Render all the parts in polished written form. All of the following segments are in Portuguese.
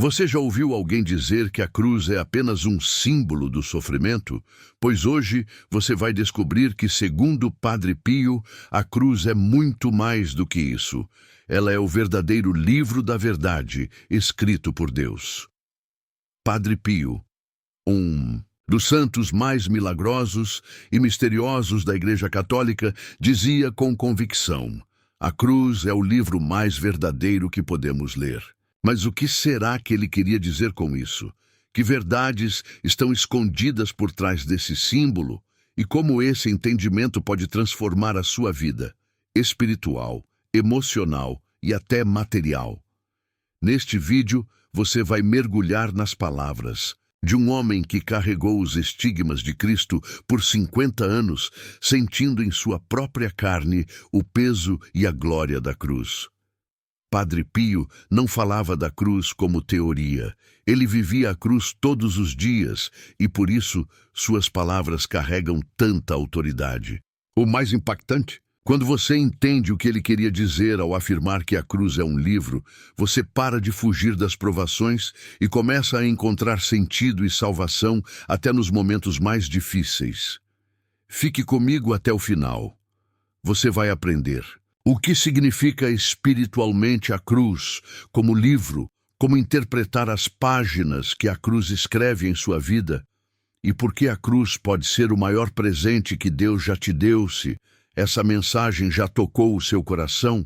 Você já ouviu alguém dizer que a cruz é apenas um símbolo do sofrimento? Pois hoje você vai descobrir que, segundo Padre Pio, a cruz é muito mais do que isso. Ela é o verdadeiro livro da verdade, escrito por Deus. Padre Pio, um dos santos mais milagrosos e misteriosos da Igreja Católica, dizia com convicção: a cruz é o livro mais verdadeiro que podemos ler. Mas o que será que ele queria dizer com isso? Que verdades estão escondidas por trás desse símbolo? E como esse entendimento pode transformar a sua vida espiritual, emocional e até material? Neste vídeo, você vai mergulhar nas palavras de um homem que carregou os estigmas de Cristo por 50 anos, sentindo em sua própria carne o peso e a glória da cruz. Padre Pio não falava da cruz como teoria. Ele vivia a cruz todos os dias e, por isso, suas palavras carregam tanta autoridade. O mais impactante, quando você entende o que ele queria dizer ao afirmar que a cruz é um livro, você para de fugir das provações e começa a encontrar sentido e salvação até nos momentos mais difíceis. Fique comigo até o final. Você vai aprender o que significa espiritualmente a cruz, como livro, como interpretar as páginas que a cruz escreve em sua vida, e por que a cruz pode ser o maior presente que Deus já te deu. Se essa mensagem já tocou o seu coração,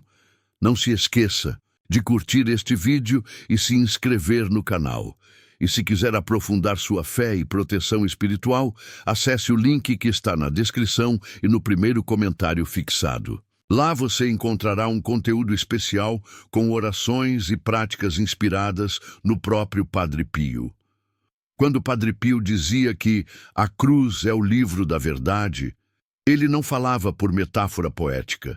não se esqueça de curtir este vídeo e se inscrever no canal. E se quiser aprofundar sua fé e proteção espiritual, acesse o link que está na descrição e no primeiro comentário fixado. Lá você encontrará um conteúdo especial com orações e práticas inspiradas no próprio Padre Pio. Quando Padre Pio dizia que a cruz é o livro da verdade, ele não falava por metáfora poética.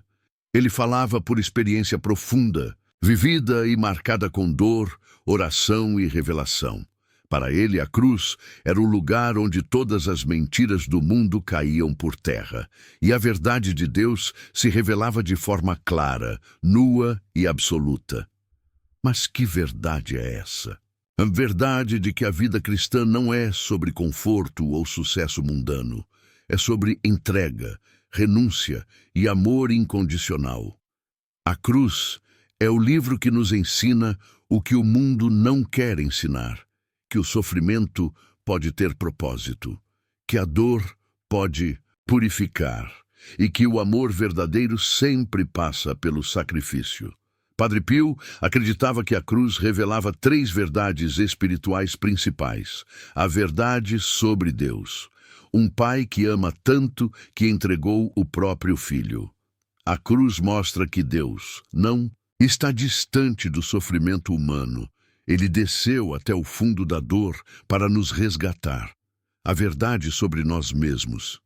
Ele falava por experiência profunda, vivida e marcada com dor, oração e revelação. Para ele, a cruz era o lugar onde todas as mentiras do mundo caíam por terra, e a verdade de Deus se revelava de forma clara, nua e absoluta. Mas que verdade é essa? A verdade de que a vida cristã não é sobre conforto ou sucesso mundano. É sobre entrega, renúncia e amor incondicional. A cruz é o livro que nos ensina o que o mundo não quer ensinar. Que o sofrimento pode ter propósito, que a dor pode purificar e que o amor verdadeiro sempre passa pelo sacrifício. Padre Pio acreditava que a cruz revelava 3 verdades espirituais principais: a verdade sobre Deus, um pai que ama tanto que entregou o próprio filho. A cruz mostra que Deus não está distante do sofrimento humano. Ele desceu até o fundo da dor para nos resgatar. A verdade sobre nós mesmos.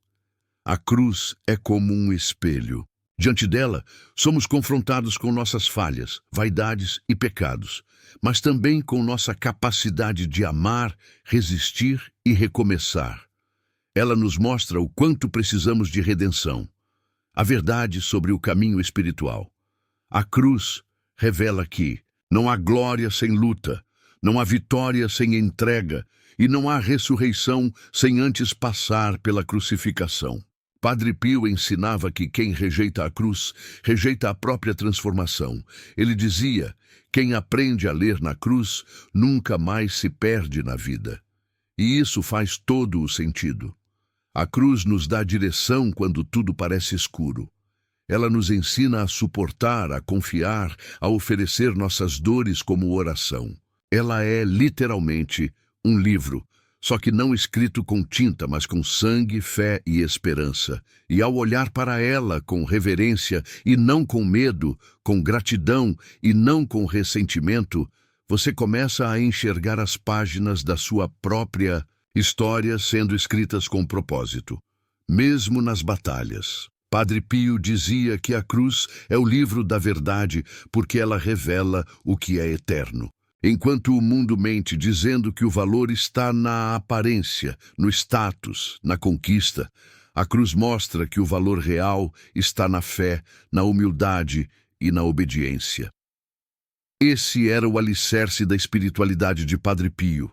A cruz é como um espelho. Diante dela, somos confrontados com nossas falhas, vaidades e pecados, mas também com nossa capacidade de amar, resistir e recomeçar. Ela nos mostra o quanto precisamos de redenção. A verdade sobre o caminho espiritual. A cruz revela que não há glória sem luta, não há vitória sem entrega e não há ressurreição sem antes passar pela crucificação. Padre Pio ensinava que quem rejeita a cruz, rejeita a própria transformação. Ele dizia: quem aprende a ler na cruz nunca mais se perde na vida. E isso faz todo o sentido. A cruz nos dá direção quando tudo parece escuro. Ela nos ensina a suportar, a confiar, a oferecer nossas dores como oração. Ela é, literalmente, um livro, só que não escrito com tinta, mas com sangue, fé e esperança. E ao olhar para ela com reverência e não com medo, com gratidão e não com ressentimento, você começa a enxergar as páginas da sua própria história sendo escritas com propósito, mesmo nas batalhas. Padre Pio dizia que a cruz é o livro da verdade porque ela revela o que é eterno. Enquanto o mundo mente dizendo que o valor está na aparência, no status, na conquista, a cruz mostra que o valor real está na fé, na humildade e na obediência. Esse era o alicerce da espiritualidade de Padre Pio.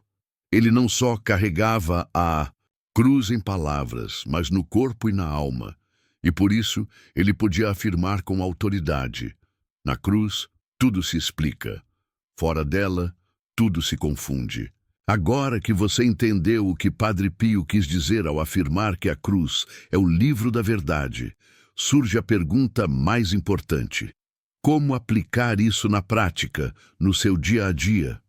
Ele não só carregava a cruz em palavras, mas no corpo e na alma. E por isso ele podia afirmar com autoridade: na cruz, tudo se explica. Fora dela, tudo se confunde. Agora que você entendeu o que Padre Pio quis dizer ao afirmar que a cruz é o livro da verdade, surge a pergunta mais importante: como aplicar isso na prática, no seu dia a dia?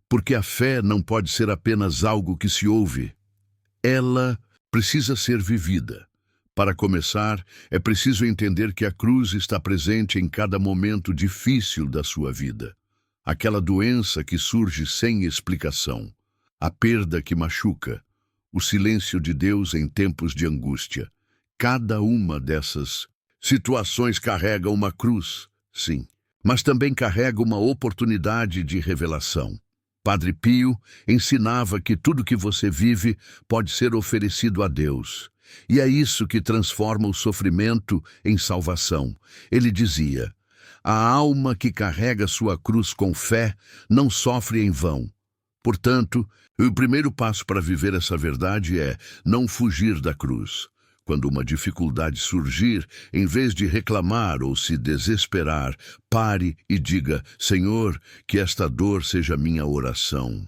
Porque a fé não pode ser apenas algo que se ouve. Ela precisa ser vivida. Para começar, é preciso entender que a cruz está presente em cada momento difícil da sua vida. Aquela doença que surge sem explicação, a perda que machuca, o silêncio de Deus em tempos de angústia. Cada uma dessas situações carrega uma cruz, sim, mas também carrega uma oportunidade de revelação. Padre Pio ensinava que tudo que você vive pode ser oferecido a Deus. E é isso que transforma o sofrimento em salvação. Ele dizia: a alma que carrega sua cruz com fé não sofre em vão. Portanto, o primeiro passo para viver essa verdade é não fugir da cruz. Quando uma dificuldade surgir, em vez de reclamar ou se desesperar, pare e diga: Senhor, que esta dor seja minha oração.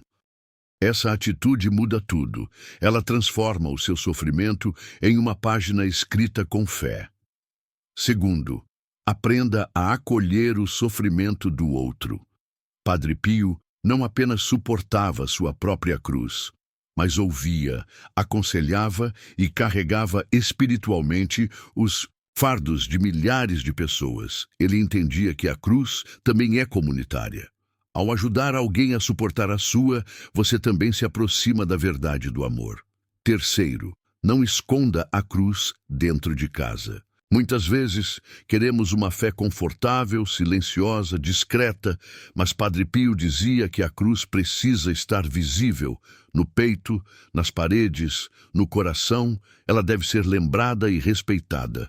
Essa atitude muda tudo. Ela transforma o seu sofrimento em uma página escrita com fé. Segundo, aprenda a acolher o sofrimento do outro. Padre Pio não apenas suportava sua própria cruz, mas ouvia, aconselhava e carregava espiritualmente os fardos de milhares de pessoas. Ele entendia que a cruz também é comunitária. Ao ajudar alguém a suportar a sua, você também se aproxima da verdade do amor. Terceiro, não esconda a cruz dentro de casa. Muitas vezes queremos uma fé confortável, silenciosa, discreta, mas Padre Pio dizia que a cruz precisa estar visível, no peito, nas paredes, no coração. Ela deve ser lembrada e respeitada.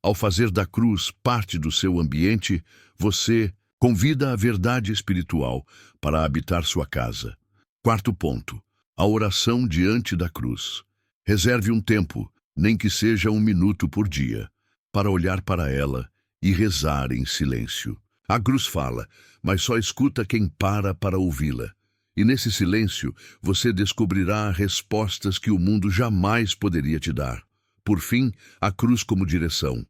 Ao fazer da cruz parte do seu ambiente, você convida a verdade espiritual para habitar sua casa. Quarto ponto, a oração diante da cruz. Reserve um tempo, nem que seja 1 minuto por dia, para olhar para ela e rezar em silêncio. A cruz fala, mas só escuta quem para ouvi-la. E nesse silêncio, você descobrirá respostas que o mundo jamais poderia te dar. Por fim, a cruz como direção.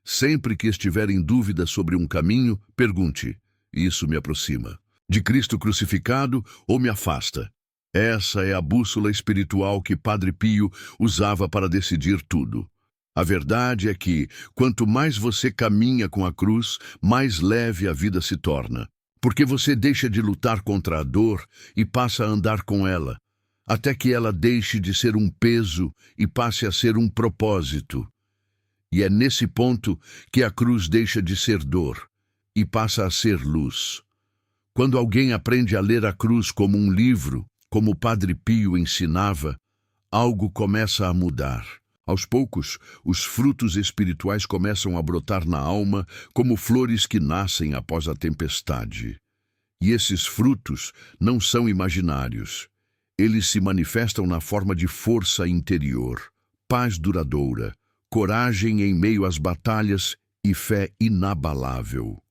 Sempre que estiver em dúvida sobre um caminho, pergunte: isso me aproxima de Cristo crucificado ou me afasta? Essa é a bússola espiritual que Padre Pio usava para decidir tudo. A verdade é que, quanto mais você caminha com a cruz, mais leve a vida se torna. Porque você deixa de lutar contra a dor e passa a andar com ela, até que ela deixe de ser um peso e passe a ser um propósito. E é nesse ponto que a cruz deixa de ser dor e passa a ser luz. Quando alguém aprende a ler a cruz como um livro, como o Padre Pio ensinava, algo começa a mudar. Aos poucos, os frutos espirituais começam a brotar na alma como flores que nascem após a tempestade. E esses frutos não são imaginários. Eles se manifestam na forma de força interior, paz duradoura, coragem em meio às batalhas e fé inabalável.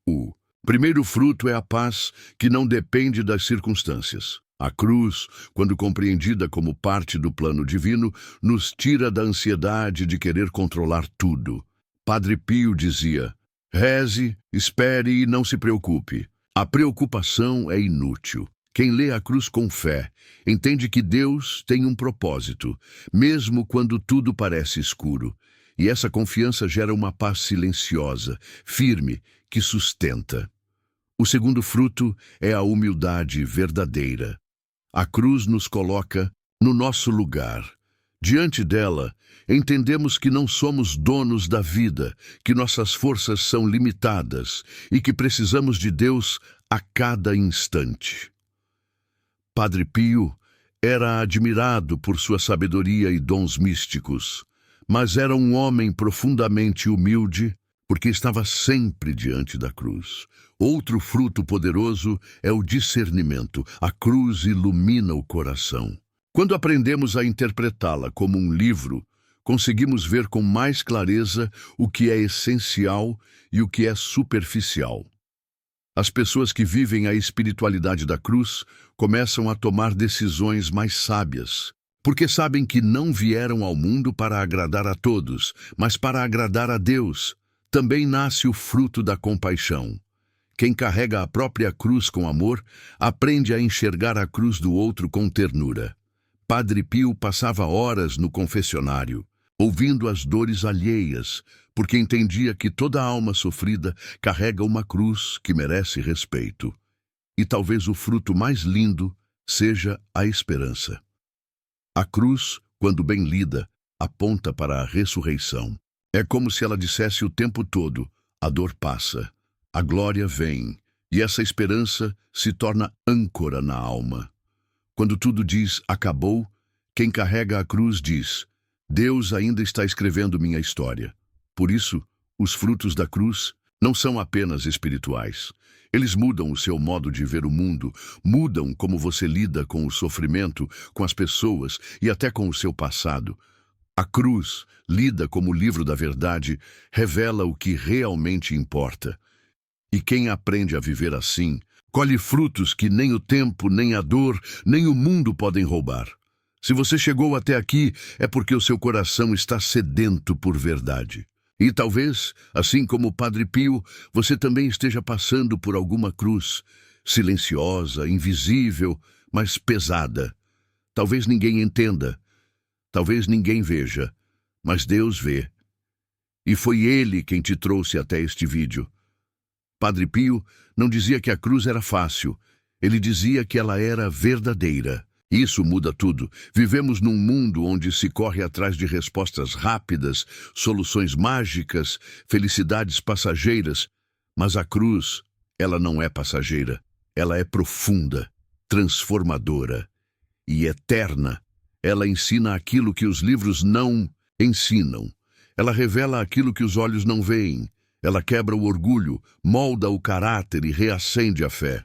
O primeiro fruto é a paz que não depende das circunstâncias. A cruz, quando compreendida como parte do plano divino, nos tira da ansiedade de querer controlar tudo. Padre Pio dizia: reze, espere e não se preocupe. A preocupação é inútil. Quem lê a cruz com fé entende que Deus tem um propósito, mesmo quando tudo parece escuro. E essa confiança gera uma paz silenciosa, firme, que sustenta. O segundo fruto é a humildade verdadeira. A cruz nos coloca no nosso lugar. Diante dela, entendemos que não somos donos da vida, que nossas forças são limitadas e que precisamos de Deus a cada instante. Padre Pio era admirado por sua sabedoria e dons místicos, mas era um homem profundamente humilde, porque estava sempre diante da cruz. Outro fruto poderoso é o discernimento. A cruz ilumina o coração. Quando aprendemos a interpretá-la como um livro, conseguimos ver com mais clareza o que é essencial e o que é superficial. As pessoas que vivem a espiritualidade da cruz começam a tomar decisões mais sábias, porque sabem que não vieram ao mundo para agradar a todos, mas para agradar a Deus. Também nasce o fruto da compaixão. Quem carrega a própria cruz com amor, aprende a enxergar a cruz do outro com ternura. Padre Pio passava horas no confessionário, ouvindo as dores alheias, porque entendia que toda alma sofrida carrega uma cruz que merece respeito. E talvez o fruto mais lindo seja a esperança. A cruz, quando bem lida, aponta para a ressurreição. É como se ela dissesse o tempo todo: a dor passa, a glória vem, e essa esperança se torna âncora na alma. Quando tudo diz acabou, quem carrega a cruz diz: Deus ainda está escrevendo minha história. Por isso, os frutos da cruz não são apenas espirituais. Eles mudam o seu modo de ver o mundo, mudam como você lida com o sofrimento, com as pessoas e até com o seu passado. A cruz, lida como o livro da verdade, revela o que realmente importa. E quem aprende a viver assim, colhe frutos que nem o tempo, nem a dor, nem o mundo podem roubar. Se você chegou até aqui, é porque o seu coração está sedento por verdade. E talvez, assim como o Padre Pio, você também esteja passando por alguma cruz, silenciosa, invisível, mas pesada. Talvez ninguém entenda, talvez ninguém veja, mas Deus vê. E foi Ele quem te trouxe até este vídeo. Padre Pio não dizia que a cruz era fácil, ele dizia que ela era verdadeira. Isso muda tudo. Vivemos num mundo onde se corre atrás de respostas rápidas, soluções mágicas, felicidades passageiras. Mas a cruz, ela não é passageira. Ela é profunda, transformadora e eterna. Ela ensina aquilo que os livros não ensinam. Ela revela aquilo que os olhos não veem. Ela quebra o orgulho, molda o caráter e reacende a fé.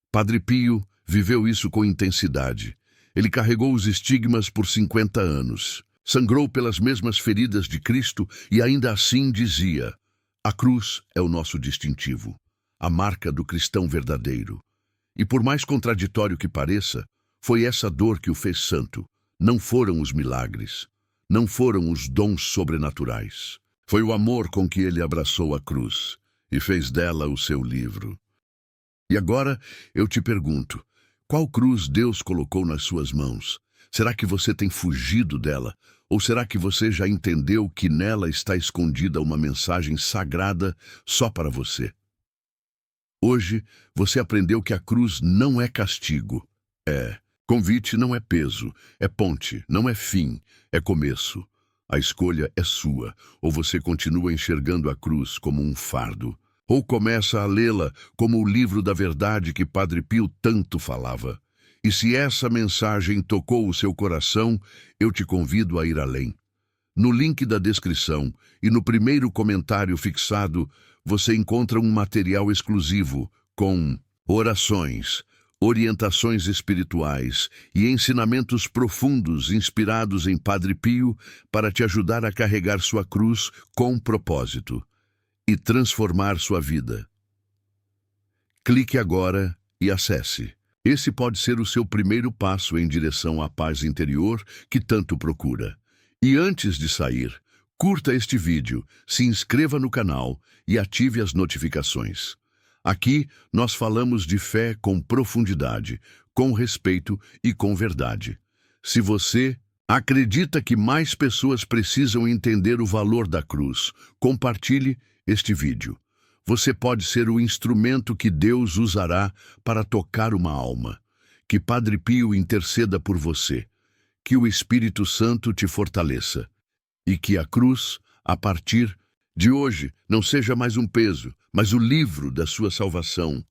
Padre Pio viveu isso com intensidade. Ele carregou os estigmas por 50 anos. Sangrou pelas mesmas feridas de Cristo e ainda assim dizia: a cruz é o nosso distintivo, a marca do cristão verdadeiro. E por mais contraditório que pareça, foi essa dor que o fez santo. Não foram os milagres, não foram os dons sobrenaturais. Foi o amor com que ele abraçou a cruz e fez dela o seu livro. E agora eu te pergunto, qual cruz Deus colocou nas suas mãos? Será que você tem fugido dela? Ou será que você já entendeu que nela está escondida uma mensagem sagrada só para você? Hoje, você aprendeu que a cruz não é castigo. Convite não é peso, é ponte, não é fim, é começo. A escolha é sua, ou você continua enxergando a cruz como um fardo, ou começa a lê-la como o livro da verdade que Padre Pio tanto falava. E se essa mensagem tocou o seu coração, eu te convido a ir além. No link da descrição e no primeiro comentário fixado, você encontra um material exclusivo com orações, orientações espirituais e ensinamentos profundos inspirados em Padre Pio para te ajudar a carregar sua cruz com propósito e transformar sua vida. Clique agora e acesse. Esse pode ser o seu primeiro passo em direção à paz interior que tanto procura. E antes de sair, curta este vídeo, se inscreva no canal e ative as notificações. Aqui nós falamos de fé com profundidade, com respeito e com verdade. Se você acredita que mais pessoas precisam entender o valor da cruz, compartilhe este vídeo. Você pode ser o instrumento que Deus usará para tocar uma alma. Que Padre Pio interceda por você. Que o Espírito Santo te fortaleça. E que a cruz, a partir de hoje, não seja mais um peso, mas o livro da sua salvação.